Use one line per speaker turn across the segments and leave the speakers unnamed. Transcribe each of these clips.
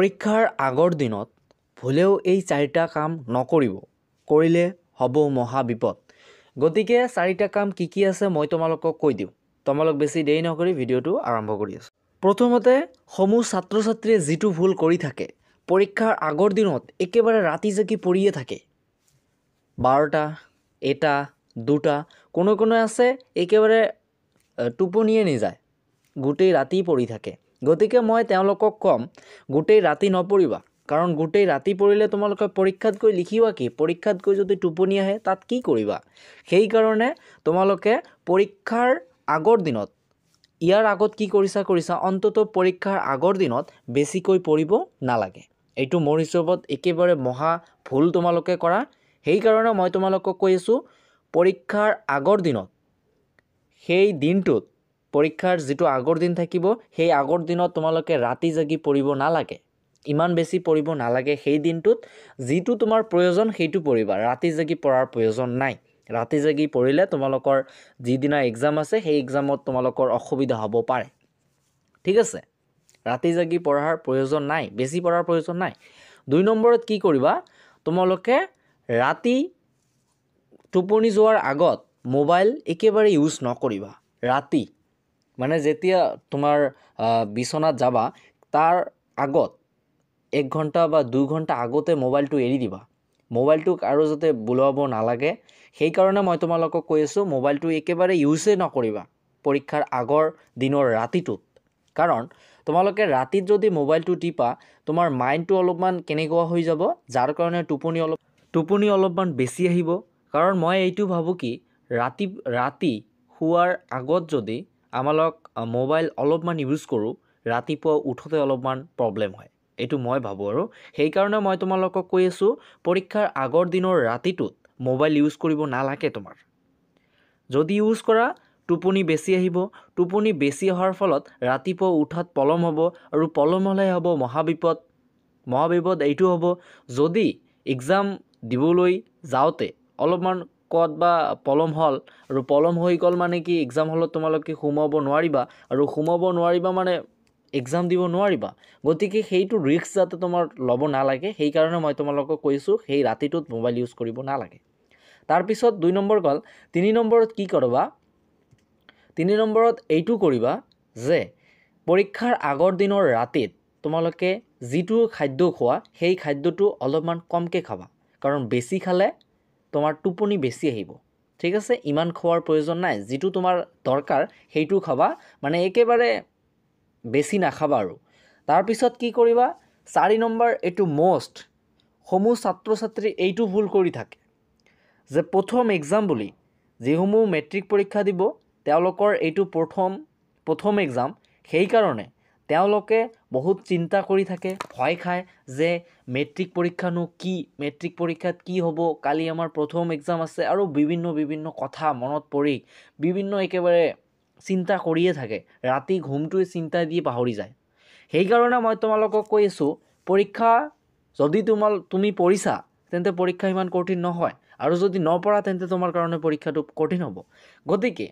পৰীক্ষাৰ আগৰ দিনত ভুলেও এই চাৰিটা কাম নকৰিব, কৰিলে হ'ব মহা বিপদ। গতিকে চাৰিটা কাম কি আছে মই তোমালোকক কৈ দিওঁ। তোমালোক বেছি দেৰি নকৰি ভিডিঅ'টো আৰম্ভ কৰি আছোঁ। প্ৰথমতে সমূহ ছাত্ৰ ছাত্ৰীয়ে যিটো ভুল কৰি থাকে, পৰীক্ষাৰ আগৰ দিনত একেবাৰে ৰাতি জাগি পঢ়িয়ে থাকে। 12টা, 1টা, 2টা, কোনো আছে একেবাৰে টোপনিয়ে নেযায়, গোটেই ৰাতি পঢ়ি থাকে। গতিকে মই তেওঁলোকক ক'ম, গোটেই ৰাতি নপঢ়িবা, কাৰণ গোটেই ৰাতি পঢ়িলে তোমালোকে পৰীক্ষাত গৈ লিখিবা কি? পৰীক্ষাত গৈ যদি টোপনি আহে তাত কি কৰিবা? সেইকাৰণে তোমালোকে পৰীক্ষাৰ আগৰ দিনত, ইয়াৰ আগত কি কৰিছা অন্ততঃ পৰীক্ষাৰ আগৰ দিনত বেছিকৈ পঢ়িব নালাগে। এইটো মোৰ হিচাপত একেবাৰে মহা ভুল তোমালোকে কৰা। সেইকাৰণে মই তোমালোকক কৈ আছোঁ, পৰীক্ষাৰ আগৰ দিনত, সেই দিনটোত পৰীক্ষাৰ যিটো আগৰ দিন থাকিব, সেই আগৰ দিনত তোমালোকে ৰাতি জাগি পঢ়িব নালাগে, ইমান বেছি পঢ়িব নালাগে। সেই দিনটোত যিটো তোমাৰ প্ৰয়োজন সেইটো পঢ়িবা, ৰাতি জাগি পঢ়াৰ প্ৰয়োজন নাই। ৰাতি জাগি পঢ়িলে তোমালোকৰ যিদিনা এক্সাম আছে সেই এক্সামত তোমালোকৰ অসুবিধা হ'ব পাৰে। ঠিক আছে, ৰাতি জাগি পঢ়াৰ প্ৰয়োজন নাই, বেছি পঢ়াৰ প্ৰয়োজন নাই। 2 নম্বৰত কি কৰিবা, তোমালোকে ৰাতি টোপনি যোৱাৰ আগত মোবাইল একেবাৰে ইউজ নকৰিবা। ৰাতি মানে যেতিয়া তোমাৰ বিচনাত যাবা তাৰ আগত 1 ঘণ্টা বা 2 ঘণ্টা আগতে মোবাইলটো এৰি দিবা। মোবাইলটোক আৰু যাতে বুলাব নালাগে, সেইকাৰণে মই তোমালোকক কৈ আছোঁ, মোবাইলটো একেবাৰে ইউজেই নকৰিবা পৰীক্ষাৰ আগৰ দিনৰ ৰাতিটোত। কাৰণ তোমালোকে ৰাতিত যদি মোবাইলটো টিপা, তোমাৰ মাইণ্ডটো অলপমান কেনেকুৱা হৈ যাব, যাৰ কাৰণে টোপনি অলপমান বেছি আহিব। কাৰণ মই এইটো ভাবোঁ কি, ৰাতি শোৱাৰ আগত যদি আমাক মোবাইল অলপমান ইউজ কৰোঁ, ৰাতিপুৱা উঠোতে অলপমান প্ৰব্লেম হয়, এইটো মই ভাবোঁ। আৰু সেইকাৰণে মই তোমালোকক কৈ আছোঁ, পৰীক্ষাৰ আগৰ দিনৰ ৰাতিটোত মোবাইল ইউজ কৰিব নালাগে তোমাৰ। যদি ইউজ কৰা টোপনি বেছি আহিব, টোপনি বেছি অহাৰ ফলত ৰাতিপুৱা উঠাত পলম হ'ব, আৰু পলম হ'লে হ'ব মহাবিপদ। এইটো হ'ব, যদি এক্সাম দিবলৈ যাওঁতে অলপমান ক'ত বা পলম হ'ল, আৰু পলম হৈ গ'ল মানে কি, এক্সাম হলত তোমালোকে সোমাব নোৱাৰিবা, আৰু সোমাব নোৱাৰিবা মানে এক্সাম দিব নোৱাৰিবা। গতিকে সেইটো ৰিস্ক যাতে তোমাৰ ল'ব নালাগে, সেইকাৰণে মই তোমালোকক কৈছোঁ, সেই ৰাতিটোত মোবাইল ইউজ কৰিব নালাগে। তাৰপিছত 2 নম্বৰ গ'ল। 3 নম্বৰত কি কৰিবা, 3 নম্বৰত এইটো কৰিবা যে পৰীক্ষাৰ আগৰ দিনৰ ৰাতিত তোমালোকে যিটো খাদ্য খোৱা, সেই খাদ্যটো অলপমান কমকৈ খাবা। কাৰণ বেছি খালে তোমাৰ টোপনি বেছি আহিব। ঠিক আছে, ইমান খোৱাৰ প্ৰয়োজন নাই, যিটো তোমাৰ দৰকাৰ সেইটো খাবা, মানে একেবাৰে বেছি নাখাবা আৰু। তাৰপিছত কি কৰিবা, 4 নম্বৰ, এইটো সমূহ ছাত্ৰ ছাত্ৰী এইটো ভুল কৰি থাকে যে প্ৰথম এক্সাম বুলি, যিসমূহ মেট্ৰিক পৰীক্ষা দিব, তেওঁলোকৰ এইটো প্ৰথম এক্সাম। সেইকাৰণে তেওঁলোকে বহুত চিন্তা কৰি থাকে, ভয় খায় যে মেট্ৰিক পৰীক্ষানো কি, মেট্ৰিক পৰীক্ষাত কি হ'ব, কালি আমাৰ প্ৰথম এক্সাম আছে, আৰু বিভিন্ন কথা মনত পৰি একেবাৰে চিন্তা কৰিয়ে থাকে, ৰাতি ঘুমটোৱে চিন্তা দি পাহৰি যায়। সেইকাৰণে মই তোমালোকক কৈ আছোঁ, পৰীক্ষা যদি তুমি পঢ়িছা তেন্তে পৰীক্ষা ইমান কঠিন নহয়, আৰু যদি নপঢ়া তেন্তে তোমাৰ কাৰণে পৰীক্ষাটো কঠিন হ'ব। গতিকে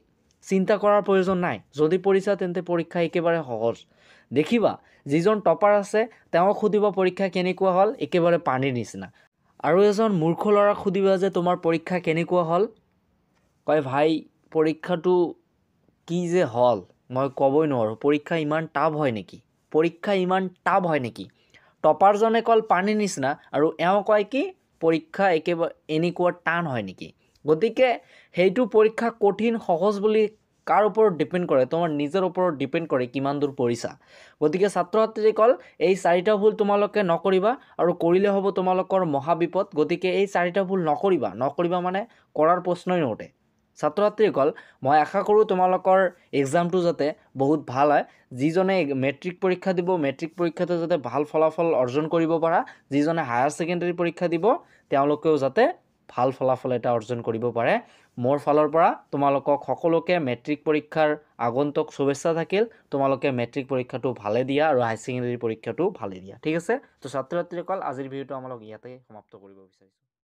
চিন্তা কৰাৰ প্ৰয়োজন নাই, যদি পঢ়িছা তেন্তে পৰীক্ষা একেবাৰে সহজ। দেখিবা যিজন টপাৰ আছে তেওঁক সুধিবা পৰীক্ষা কেনেকুৱা হ'ল, একেবাৰে পানীৰ নিচিনা। আৰু এজন মূৰ্খ ল'ৰাক সুধিবা যে তোমাৰ পৰীক্ষা কেনেকুৱা হ'ল, কয় ভাই পৰীক্ষাটো কি যে হ'ল মই ক'বই নোৱাৰোঁ, পৰীক্ষা ইমান টাফ হয় নেকি? টপাৰজনে ক'ল পানীৰ নিচিনা, আৰু এওঁ কয় কি পৰীক্ষা একেবাৰে এনেকুৱা টান হয় নেকি? গতিকে সেইটো পৰীক্ষা কঠিন সহজ বুলি কাৰ ওপৰত ডিপেণ্ড কৰে, তোমাৰ নিজৰ ওপৰত ডিপেণ্ড কৰে কিমান দূৰ পঢ়িছা। গতিকে ছাত্ৰ ছাত্ৰীসকল, এই 4টা ভুল তোমালোকে নকৰিবা, আৰু কৰিলে হ'ব তোমালোকৰ মহাবিপদ। গতিকে এই 4টা ভুল নকৰিবা মানে কৰাৰ প্ৰশ্নই নুঠে। ছাত্ৰ ছাত্ৰীসকল, মই আশা কৰোঁ তোমালোকৰ এক্সামটো যাতে বহুত ভাল হয়। যিজনে মেট্ৰিক পৰীক্ষা দিব, মেট্ৰিক পৰীক্ষাটো যাতে ভাল ফলাফল অৰ্জন কৰিব পাৰা, যিজনে হায়াৰ ছেকেণ্ডেৰী পৰীক্ষা দিব তেওঁলোকেও যাতে ভাল ফলাফল এটা অৰ্জন কৰিব পাৰে। মোৰ ফালৰ পৰা তোমালোকক সকলোকে মেট্ৰিক পৰীক্ষাৰ আগন্তুক শুভেচ্ছা থাকিল। তোমালোকে মেট্ৰিক পৰীক্ষাটো ভালে দিয়া, আৰু হায়াৰ ছেকেণ্ডেৰী পৰীক্ষাটো ভালে দিয়া। ঠিক আছে, তো ছাত্ৰ ছাত্ৰীসকল, আজিৰ ভিডিঅ'টো ইয়াতে সমাপ্ত কৰিব বিচাৰিছোঁ।